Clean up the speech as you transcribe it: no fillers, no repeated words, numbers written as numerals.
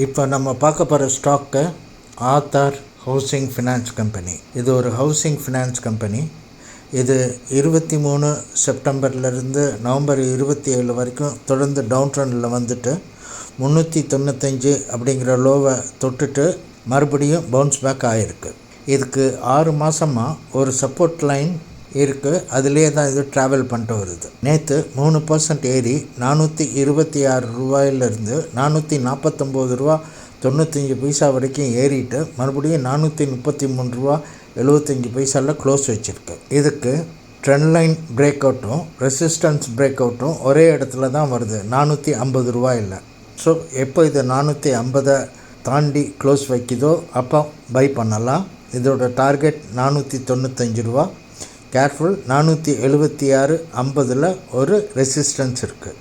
இப்போ நம்ம பார்க்க போகிற stock Aadhaar housing finance company. இது ஒரு ஹவுசிங் ஃபினான்ஸ் கம்பெனி. இது 23 செப்டம்பர்லேருந்து நவம்பர் 27 வரைக்கும் தொடர்ந்து டவுன் ட்ரெண்டில் வந்துட்டு 395 அப்படிங்கிற லோவை தொட்டுட்டு மறுபடியும் பவுன்ஸ் பேக் ஆகிருக்கு. இதுக்கு 6 மாதமாக ஒரு சப்போர்ட் லைன் இருக்குது. அதிலே தான் இது ட்ராவல் பண்ணிட்டு வருது. நேற்று 3% ஏறி 426 ரூபாயிலிருந்து 449 ரூபா 95 பைசா வரைக்கும் ஏறிட்டு மறுபடியும் 433 ரூபா 75 பைசாவில் க்ளோஸ் வச்சுருக்கு. இதுக்கு ட்ரெண்ட் லைன் பிரேக் அவுட்டும் ரெசிஸ்டன்ஸ் பிரேக் அவுட்டும் ஒரே இடத்துல தான் வருது, 450 ரூபாயில். ஸோ எப்போ இது 450 தாண்டி க்ளோஸ் வைக்குதோ அப்போ பை பண்ணலாம். இதோட டார்கெட் 495 ரூபா. கேர்ஃபுல், 476.50 ஒரு ரெசிஸ்டன்ஸ் இருக்குது.